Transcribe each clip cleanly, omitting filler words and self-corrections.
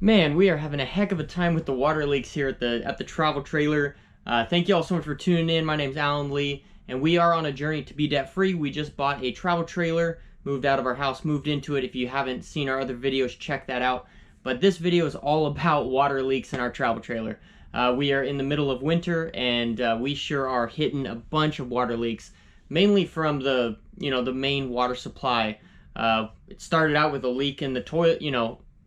Man, we are having a heck of a time with the water leaks here at the travel trailer. Thank you all so much for tuning in. My name's Alan Lee, and we are on a journey to be debt-free. We just bought a travel trailer, moved out of our house, moved into it. If you haven't seen our other videos, check that out. But this video is all about water leaks in our travel trailer. We are in the middle of winter, and we sure are hitting a bunch of water leaks, mainly from the main water supply. It started out with a leak in the toilet,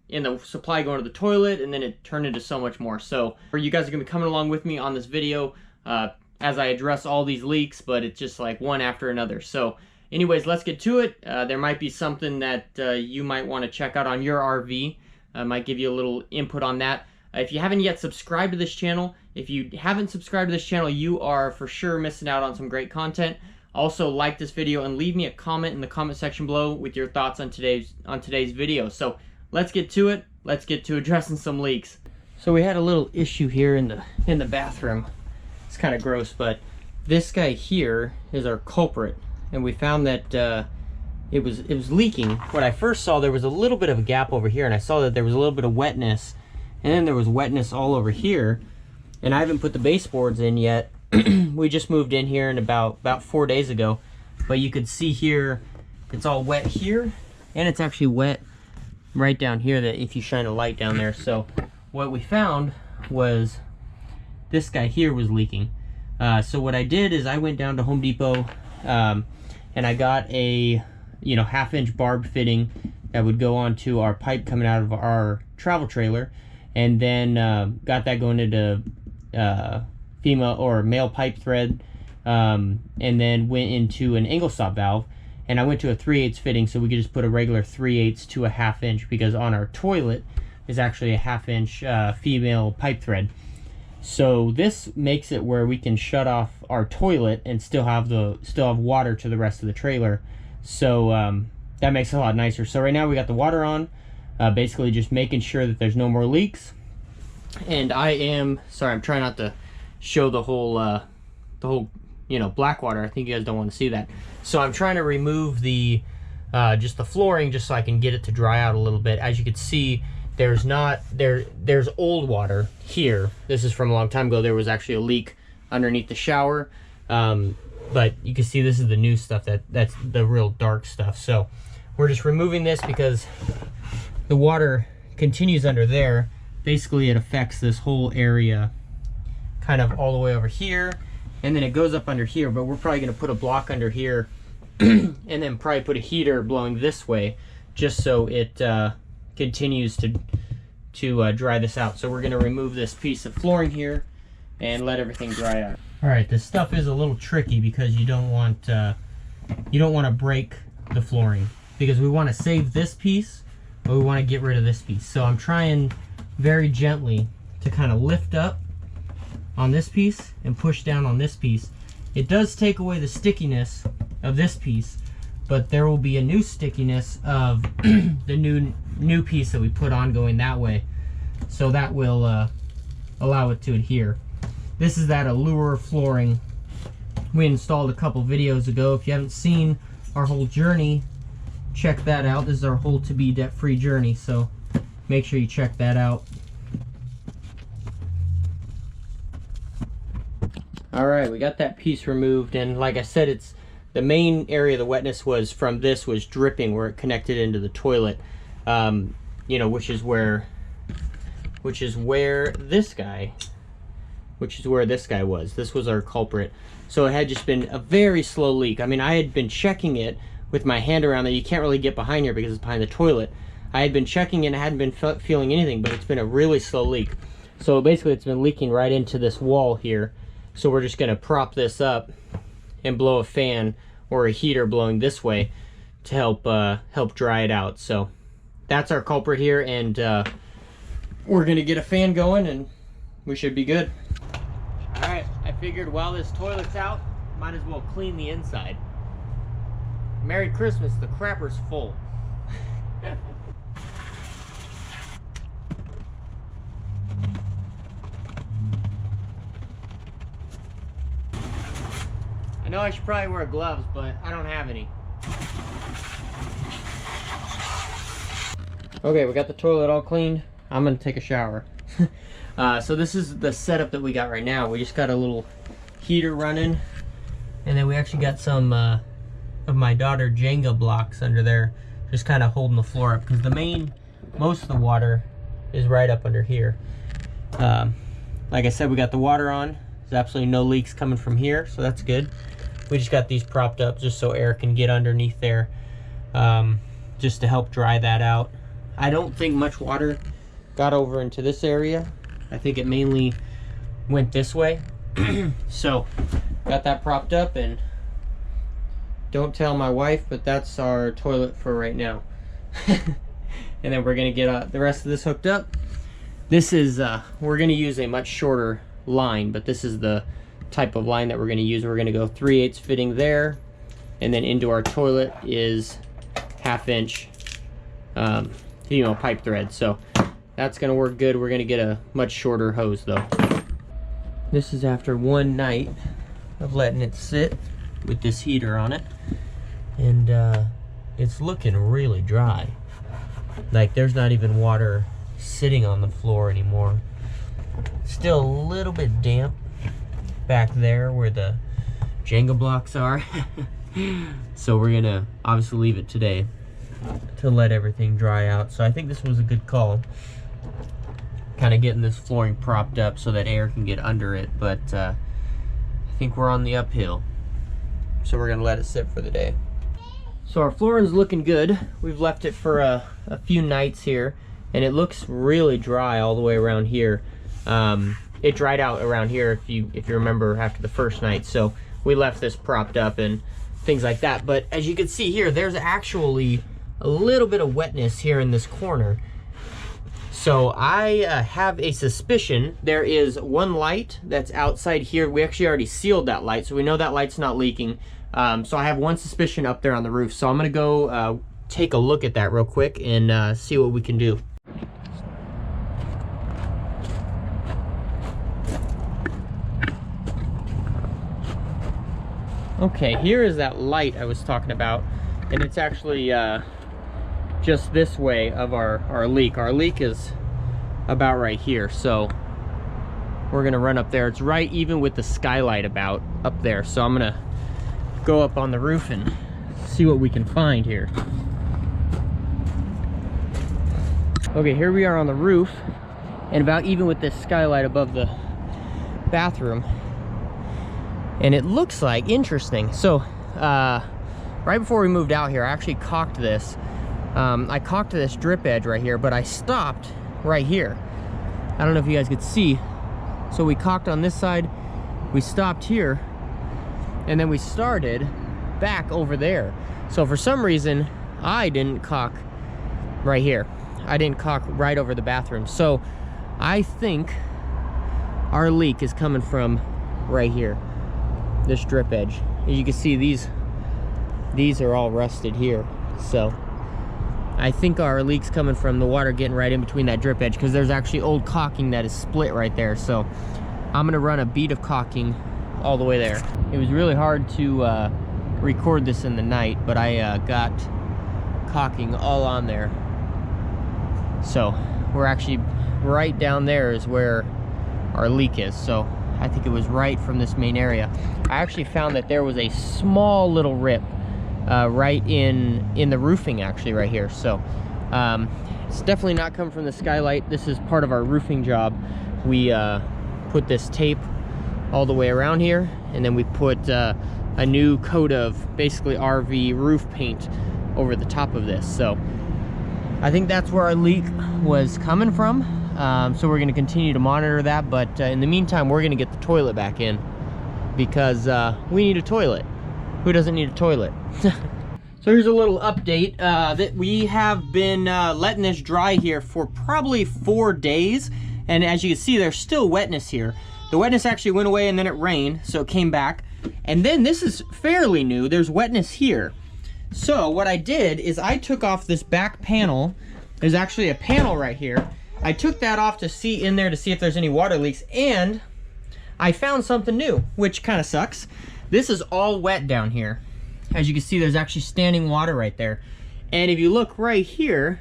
in the supply going to the toilet, and then it turned into so much more. So you guys are gonna be coming along with me on this video as I address all these leaks, but it's just like one after another. So anyways, let's get to it. There might be something that you might want to check out on your RV. Might give you a little input on that. If you haven't yet subscribed to this channel, if you haven't subscribed to this channel, you are for sure missing out on some great content. Also, like this video and leave me a comment in the comment section below with your thoughts on today's video. So let's get to it. Let's get to addressing some leaks. So we had a little issue here in the bathroom. It's kind of gross, but this guy here is our culprit, and we found that it was leaking. When I first saw, there was a little bit of a gap over here, and I saw that there was a little bit of wetness, and then there was wetness all over here, and I haven't put the baseboards in yet. We just moved in here in about 4 days ago, but you could see here it's all wet here, and it's actually wet right down here, that if you shine a light down there. So what we found was this guy here was leaking. So what I did is I went down to Home Depot and I got a 1/2-inch barb fitting that would go onto our pipe coming out of our travel trailer, and then got that going into female or male pipe thread, and then went into an angle stop valve. And I went to a 3/8 fitting, so we could just put a regular 3/8 to a 1/2 inch, because on our toilet is actually a 1/2 inch female pipe thread. So this makes it where we can shut off our toilet and still have water to the rest of the trailer. So that makes it a lot nicer. So right now we got the water on, basically just making sure that there's no more leaks. And I'm trying not to show the whole black water. I think you guys don't want to see that. So I'm trying to remove the just the flooring, just so I can get it to dry out a little bit. As you can see, there's old water here. This is from a long time ago. There was actually a leak underneath the shower, but you can see this is the new stuff. That's the real dark stuff. So we're just removing this because the water continues under there. Basically, it affects this whole area, kind of all the way over here, and then it goes up under here. But we're probably going to put a block under here and then probably put a heater blowing this way, just so it continues to dry this out. So we're going to remove this piece of flooring here and let everything dry out. All right, this stuff is a little tricky because you don't want to break the flooring, because we want to save this piece, but we want to get rid of this piece. So I'm trying very gently to kind of lift up on this piece and push down on this piece. It does take away the stickiness of this piece, but there will be a new stickiness of the new piece that we put on going that way. So that will allow it to adhere. This is that Allure flooring we installed a couple videos ago. If you haven't seen our whole journey, check that out. This is our whole to be debt-free journey, so make sure you check that out. All right, we got that piece removed, and like I said, it's the main area of the wetness was from this was dripping where it connected into the toilet, which is where this guy was. This was our culprit. So it had just been a very slow leak. I mean, I had been checking it with my hand around there. You can't really get behind here because it's behind the toilet. I had been checking it and I hadn't been feeling anything, but it's been a really slow leak. So basically it's been leaking right into this wall here. So we're just gonna prop this up and blow a fan or a heater blowing this way to help dry it out. So that's our culprit here, and we're gonna get a fan going and we should be good. All right, I figured while this toilet's out, might as well clean the inside. Merry Christmas, the crapper's full. I know I should probably wear gloves, but I don't have any. Okay, we got the toilet all cleaned. I'm gonna take a shower. So this is the setup that we got right now. We just got a little heater running, and then we actually got some of my daughter Jenga blocks under there, just kind of holding the floor up, because most of the water is right up under here. Like I said, we got the water on. There's absolutely no leaks coming from here, so that's good. We just got these propped up just so air can get underneath there, just to help dry that out. I don't think much water got over into this area. I think it mainly went this way. So got that propped up, and don't tell my wife, but that's our toilet for right now. And then we're gonna get the rest of this hooked up. This is we're gonna use a much shorter line, but this is the type of line that we're gonna use. We're gonna go 3/8 fitting there, and then into our toilet is 1/2 inch pipe thread. So that's gonna work good. We're gonna get a much shorter hose though. This is after one night of letting it sit with this heater on it, and it's looking really dry. Like there's not even water sitting on the floor anymore. Still a little bit damp back there where the Jenga blocks are. So we're gonna obviously leave it today to let everything dry out. So I think this was a good call, kind of getting this flooring propped up so that air can get under it, but I think we're on the uphill, so we're gonna let it sit for the day. So our flooring's looking good. We've left it for a few nights here, and it looks really dry all the way around here. It dried out around here if you remember after the first night, so we left this propped up and things like that. But as you can see here, there's actually a little bit of wetness here in this corner. So I have a suspicion there is one light that's outside here. We actually already sealed that light, so we know that light's not leaking. So I have one suspicion up there on the roof. So I'm gonna go take a look at that real quick and see what we can do. Okay, here is that light I was talking about, and it's actually just this way of our leak. Our leak is about right here, so we're gonna run up there. It's right even with the skylight about up there, so I'm gonna go up on the roof and see what we can find here. Okay, here we are on the roof, and about even with this skylight above the bathroom, and it looks like interesting. So right before we moved out here, I actually caulked this. I caulked this drip edge right here, but I stopped right here. I don't know if you guys could see. So we caulked on this side, we stopped here, and then we started back over there. So for some reason, I didn't caulk right here. I didn't caulk right over the bathroom. So I think our leak is coming from right here, this drip edge. As you can see, these are all rusted here. So I think our leak's coming from the water getting right in between that drip edge, because there's actually old caulking that is split right there. So I'm gonna run a bead of caulking all the way there. It was really hard to record this in the night, but I got caulking all on there. So we're actually right down there is where our leak is. So I think it was right from this main area. I actually found that there was a small little rip right in the roofing, actually right here. So it's definitely not coming from the skylight. This is part of our roofing job. We put this tape all the way around here, and then we put a new coat of basically RV roof paint over the top of this. So I think that's where our leak was coming from. So we're going to continue to monitor that, but in the meantime, we're going to get the toilet back in, because we need a toilet. Who doesn't need a toilet? So here's a little update that we have been letting this dry here for probably 4 days, and as you can see, there's still wetness here. The wetness actually went away, and then it rained, so it came back. And then this is fairly new. There's wetness here. So what I did is I took off this back panel. There's actually a panel right here. I took that off to see in there to see if there's any water leaks, and I found something new, which kind of sucks. This is all wet down here. As you can see, there's actually standing water right there. And if you look right here,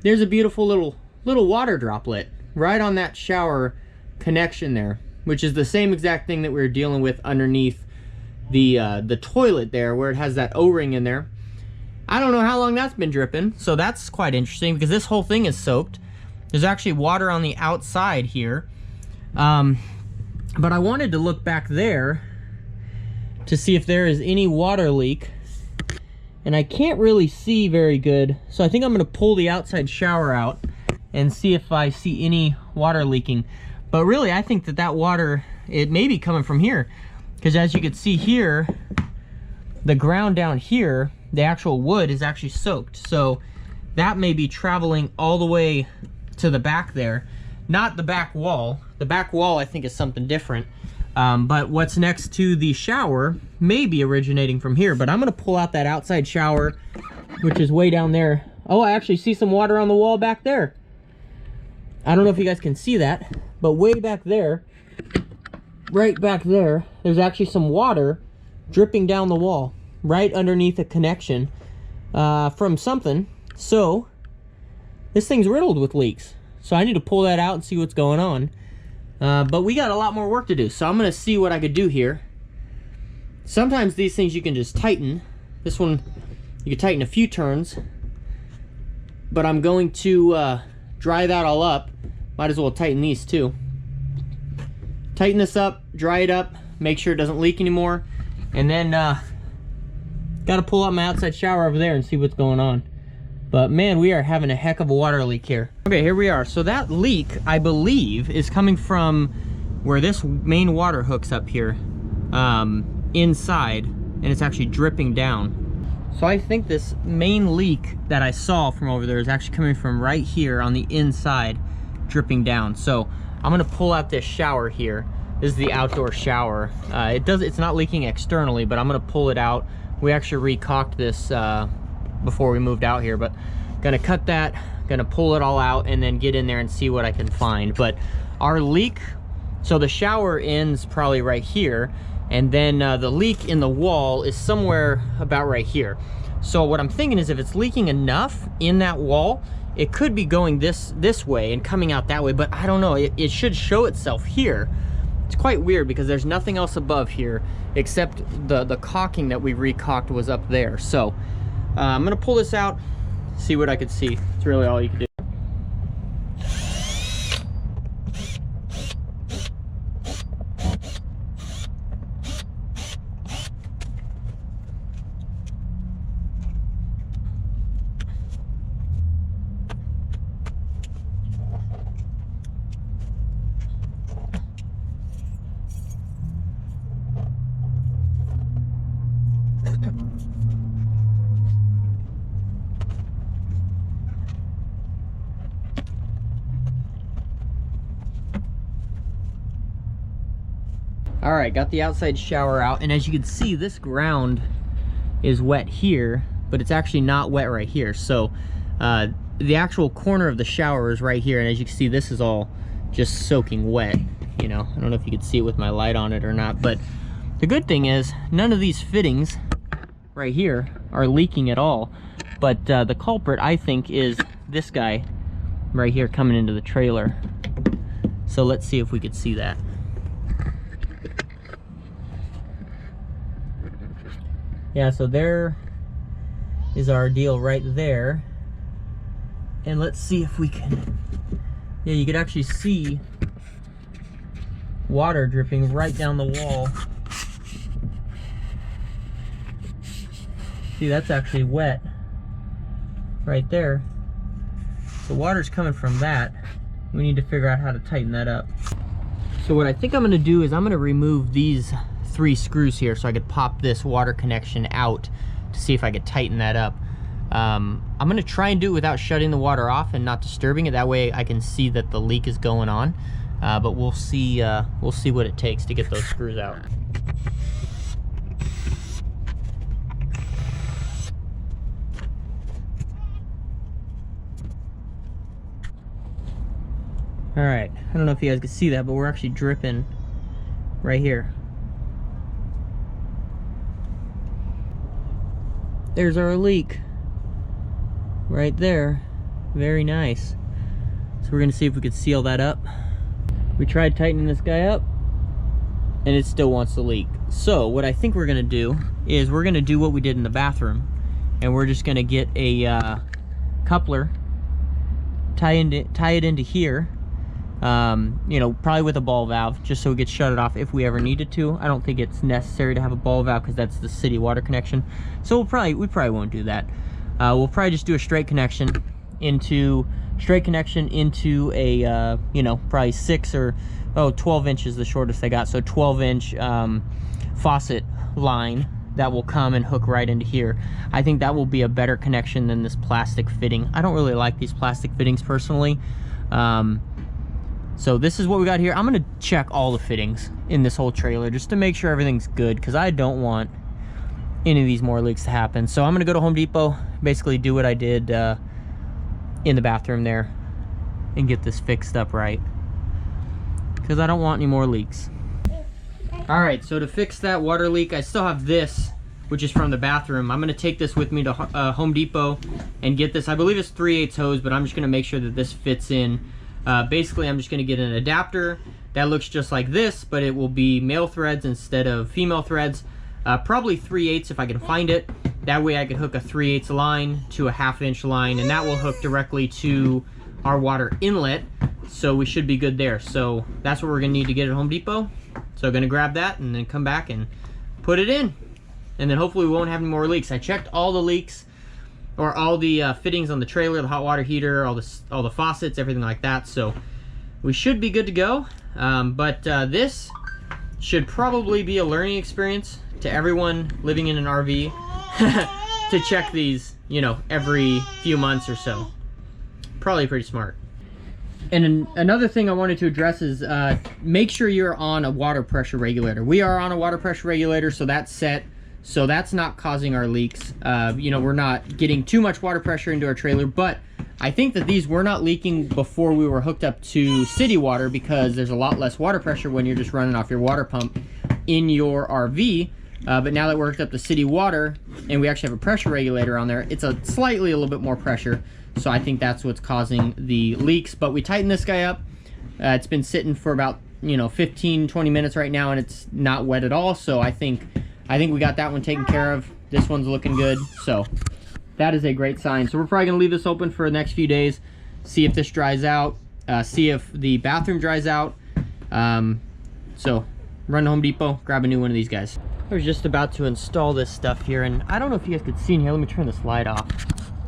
there's a beautiful little little water droplet right on that shower connection there, which is the same exact thing that we were dealing with underneath the toilet there, where it has that O-ring in there. I don't know how long that's been dripping, so that's quite interesting because this whole thing is soaked. There's actually water on the outside here. But I wanted to look back there to see if there is any water leak, and I can't really see very good, so I think I'm going to pull the outside shower out and see if I see any water leaking. But really, I think that water, it may be coming from here, because as you can see here, the ground down here, the actual wood is actually soaked, so that may be traveling all the way to the back there. Not the back wall. The back wall, I think, is something different. But what's next to the shower may be originating from here. But I'm going to pull out that outside shower, which is way down there. Oh, I actually see some water on the wall back there. I don't know if you guys can see that, but way back there, right back there, there's actually some water dripping down the wall, right underneath a connection from something. So this thing's riddled with leaks. So I need to pull that out and see what's going on. But we got a lot more work to do, so I'm going to see what I could do here. Sometimes these things you can just tighten. This one, you can tighten a few turns. But I'm going to dry that all up. Might as well tighten these too. Tighten this up, dry it up, make sure it doesn't leak anymore. And then, got to pull out my outside shower over there and see what's going on. But man, we are having a heck of a water leak here. Okay, here we are. So that leak, I believe, is coming from where this main water hooks up here, inside, and it's actually dripping down. So I think this main leak that I saw from over there is actually coming from right here on the inside, dripping down. So I'm gonna pull out this shower here. This is the outdoor shower. It's not leaking externally, but I'm gonna pull it out. We actually recaulked this before we moved out here, but gonna cut that, gonna pull it all out, and then get in there and see what I can find. But our leak, so the shower ends probably right here, and then the leak in the wall is somewhere about right here. So what I'm thinking is if it's leaking enough in that wall, it could be going this way and coming out that way, but I don't know, it should show itself here. It's quite weird because there's nothing else above here except the caulking that we recaulked was up there. So I'm gonna pull this out, see what I could see. It's really all you can do. All right, got the outside shower out, and as you can see, this ground is wet here, but it's actually not wet right here. So the actual corner of the shower is right here, and as you can see, this is all just soaking wet. You know, I don't know if you could see it with my light on it or not, but the good thing is none of these fittings right here are leaking at all. But the culprit, I think, is this guy right here coming into the trailer. So let's see if we could see that. Yeah, so there is our deal right there. And let's see if we can, yeah, you could actually see water dripping right down the wall. See, that's actually wet right there. So water's coming from that. We need to figure out how to tighten that up. So what I think I'm gonna do is I'm gonna remove these 3 screws here so I could pop this water connection out to see if I could tighten that up. I'm gonna try and do it without shutting the water off and not disturbing it. That way I can see that the leak is going on. But we'll see what it takes to get those screws out. All right, I don't know if you guys can see that, but we're actually dripping right here. There's our leak right there. Very nice. So we're gonna see if we could seal that up. We tried tightening this guy up and it still wants to leak. So what I think we're gonna do is we're gonna do what we did in the bathroom, and we're just gonna get a coupler, tie it into here, you know, probably with a ball valve, just so we could shut it off if we ever needed to. I don't think it's necessary to have a ball valve because that's the city water connection. So we probably won't do that. We'll probably just do a straight connection into a you know, probably 12 inches, the shortest I got. So 12-inch faucet line that will come and hook right into here. I think that will be a better connection than this plastic fitting. I don't really like these plastic fittings personally. So this is what we got here. I'm gonna check all the fittings in this whole trailer just to make sure everything's good, because I don't want any of these more leaks to happen. So I'm gonna go to Home Depot, basically do what I did in the bathroom there, and get this fixed up right, because I don't want any more leaks. All right, so to fix that water leak, I still have this, which is from the bathroom. I'm gonna take this with me to Home Depot and get this. I believe it's 3/8 hose, but I'm just gonna make sure that this fits in. Basically, I'm just gonna get an adapter that looks just like this, but it will be male threads instead of female threads. Probably 3/8 if I can find it. That way I could hook a 3/8 line to a 1/2 inch line, and that will hook directly to our water inlet. So we should be good there. So that's what we're gonna need to get at Home Depot. So I'm gonna grab that and then come back and put it in. And then hopefully we won't have any more leaks. I checked all the leaks, or all the fittings on the trailer, the hot water heater, all the faucets, everything like that. So we should be good to go. But this should probably be a learning experience to everyone living in an RV to check these, you know, every few months or so. Probably pretty smart. And another thing I wanted to address is make sure you're on a water pressure regulator. We are on a water pressure regulator, so that's set. So that's not causing our leaks. You know, we're not getting too much water pressure into our trailer, but I think that these were not leaking before we were hooked up to city water, because there's a lot less water pressure when you're just running off your water pump in your RV. But now that we're hooked up to city water and we actually have a pressure regulator on there, it's a little bit more pressure. So I think that's what's causing the leaks. But we tightened this guy up. It's been sitting for about, you know, 15-20 minutes right now, and it's not wet at all. So I think we got that one taken care of. This one's looking good. So that is a great sign. So we're probably gonna leave this open for the next few days, see if this dries out, see if the bathroom dries out. So run to Home Depot, grab a new one of these guys. I was just about to install this stuff here, and I don't know if you guys could see in here. Let me turn this light off.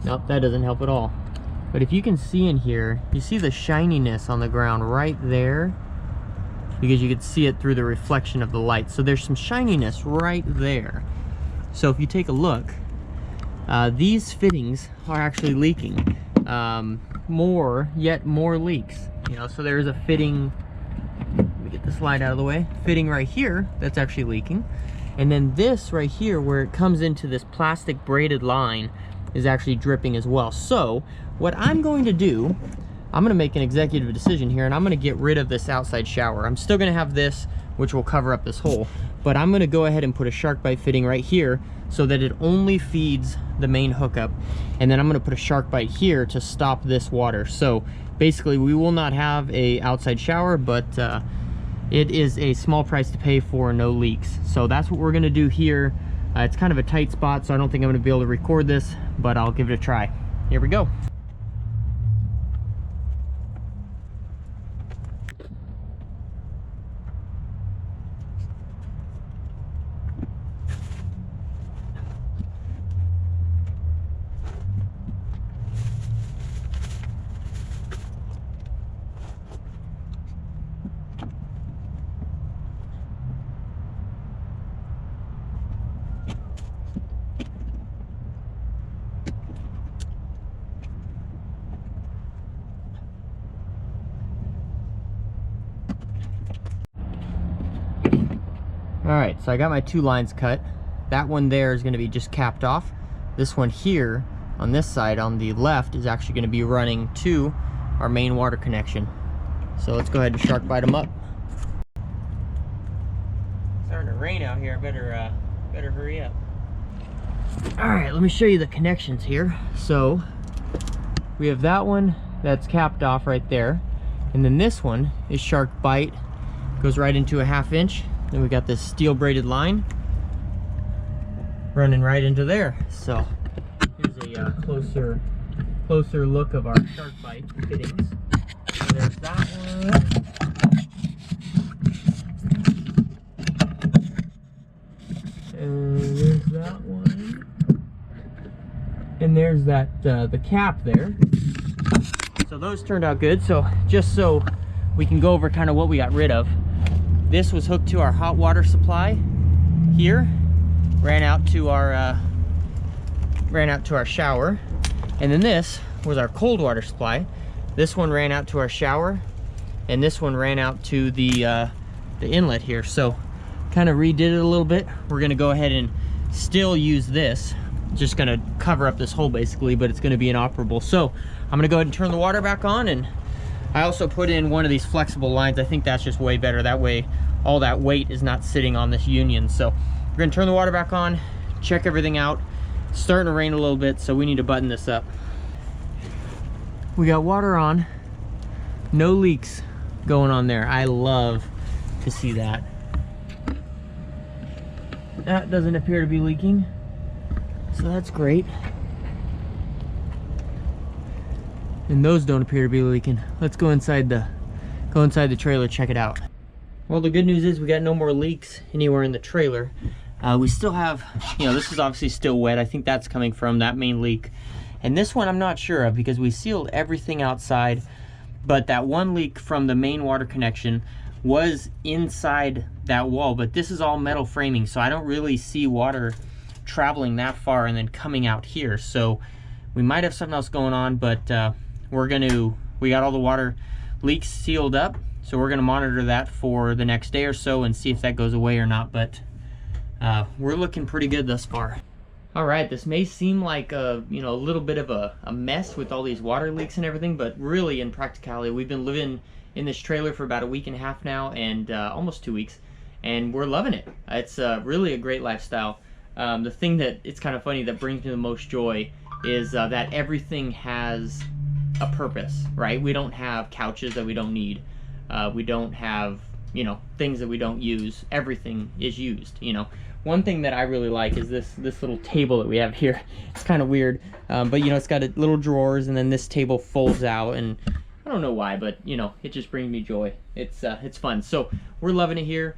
Nope, that doesn't help at all. But if you can see in here, you see the shininess on the ground right there, because you could see it through the reflection of the light. So there's some shininess right there. So if you take a look, these fittings are actually leaking. Yet more leaks. You know, so there's a fitting, let me get this light out of the way, fitting right here that's actually leaking. And then this right here, where it comes into this plastic braided line, is actually dripping as well. So what I'm going to do, I'm gonna make an executive decision here, and I'm gonna get rid of this outside shower. I'm still gonna have this, which will cover up this hole, but I'm gonna go ahead and put a shark bite fitting right here so that it only feeds the main hookup. And then I'm gonna put a shark bite here to stop this water. So basically we will not have a outside shower, but it is a small price to pay for no leaks. So that's what we're gonna do here. It's kind of a tight spot, so I don't think I'm gonna be able to record this, but I'll give it a try. Here we go. All right, so I got my two lines cut. That one there is gonna be just capped off. This one here, on this side, on the left, is actually gonna be running to our main water connection. So let's go ahead and shark bite them up. It's starting to rain out here, I better hurry up. All right, let me show you the connections here. So we have that one that's capped off right there. And then this one is shark bite, goes right into a 1/2 inch. Then we got this steel braided line running right into there. So here's a closer look of our shark bite fittings. So there's that one. And there's that one. And there's that the cap there. So those turned out good. So just so we can go over kind of what we got rid of. This was hooked to our hot water supply here. Ran out to our shower. And then this was our cold water supply. This one ran out to our shower, and this one ran out to the inlet here. So kind of redid it a little bit. We're gonna go ahead and still use this. Just gonna cover up this hole basically, but it's gonna be inoperable. So I'm gonna go ahead and turn the water back on, and I also put in one of these flexible lines. I think that's just way better. That way all that weight is not sitting on this union. So we're gonna turn the water back on, check everything out. It's starting to rain a little bit, so we need to button this up. We got water on, no leaks going on there. I love to see that. That doesn't appear to be leaking, so that's great. And those don't appear to be leaking. Let's go inside the trailer, check it out. Well, the good news is we got no more leaks anywhere in the trailer. We still have, this is obviously still wet. I think that's coming from that main leak. And this one I'm not sure of because we sealed everything outside, but that one leak from the main water connection was inside that wall. But this is all metal framing, so I don't really see water traveling that far and then coming out here. So we might have something else going on, but we got all the water leaks sealed up, so we're gonna monitor that for the next day or so and see if that goes away or not. But we're looking pretty good thus far. All right, this may seem like a little bit of a mess with all these water leaks and everything, but really in practicality, we've been living in this trailer for about a week and a half now, and almost 2 weeks, and we're loving it. It's really a great lifestyle. The thing that it's kind of funny that brings me the most joy is that everything has a purpose, right? We don't have couches that we don't need. We don't have things that we don't use. Everything is used. One thing that I really like is this little table that we have here. It's kind of weird, but it's got little drawers, and then this table folds out, and I don't know why, but it just brings me joy. It's fun. So we're loving it here.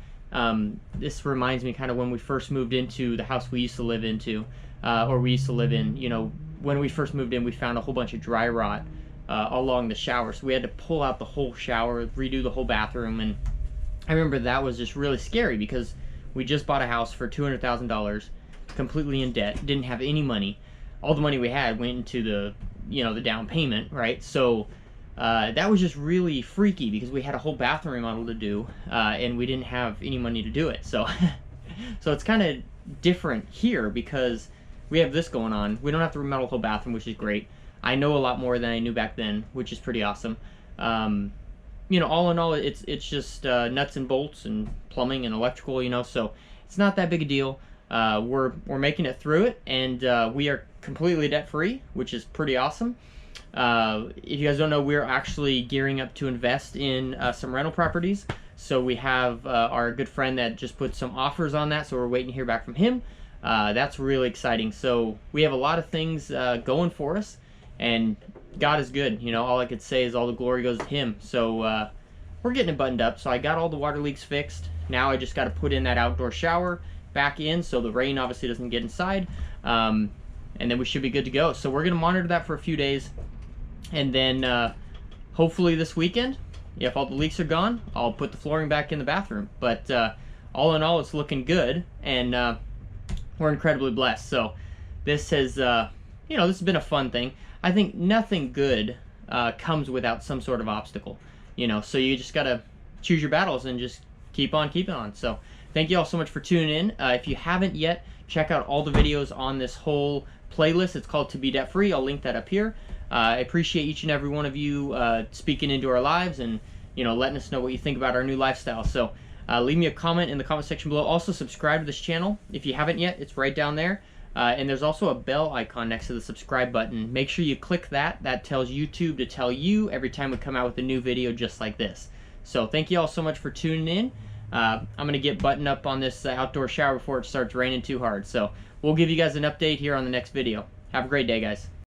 This reminds me kind of when we first moved into the house we used to live into, or we used to live in. When we first moved in, we found a whole bunch of dry rot along the shower, so we had to pull out the whole shower, redo the whole bathroom, and I remember that was just really scary because we just bought a house for $200,000, completely in debt, didn't have any money. All the money we had went into the down payment, right? So that was just really freaky because we had a whole bathroom remodel to do, and we didn't have any money to do it. So so it's kind of different here because we have this going on. We don't have to remodel the whole bathroom, which is great. I know a lot more than I knew back then, which is pretty awesome. All in all, it's just nuts and bolts and plumbing and electrical, so it's not that big a deal. We're making it through it, and we are completely debt free, which is pretty awesome. If you guys don't know, we're actually gearing up to invest in some rental properties. So we have our good friend that just put some offers on that, so we're waiting to hear back from him. That's really exciting. So we have a lot of things going for us, and God is good. All I could say is all the glory goes to him. So we're getting it buttoned up. So I got all the water leaks fixed. Now I just got to put in that outdoor shower back in so the rain obviously doesn't get inside. And then we should be good to go. So we're going to monitor that for a few days. And then hopefully this weekend, if all the leaks are gone, I'll put the flooring back in the bathroom. But all in all, it's looking good. And we're incredibly blessed. So this has, this has been a fun thing. I think nothing good comes without some sort of obstacle, so you just got to choose your battles and just keep on keeping on. So thank you all so much for tuning in. If you haven't yet, check out all the videos on this whole playlist. It's called To Be Debt Free. I'll link that up here. I appreciate each and every one of you speaking into our lives and, letting us know what you think about our new lifestyle. So leave me a comment in the comment section below. Also subscribe to this channel if you haven't yet. It's right down there. And there's also a bell icon next to the subscribe button. Make sure you click that. That tells YouTube to tell you every time we come out with a new video just like this. So thank you all so much for tuning in. I'm going to get buttoned up on this outdoor shower before it starts raining too hard. So we'll give you guys an update here on the next video. Have a great day, guys.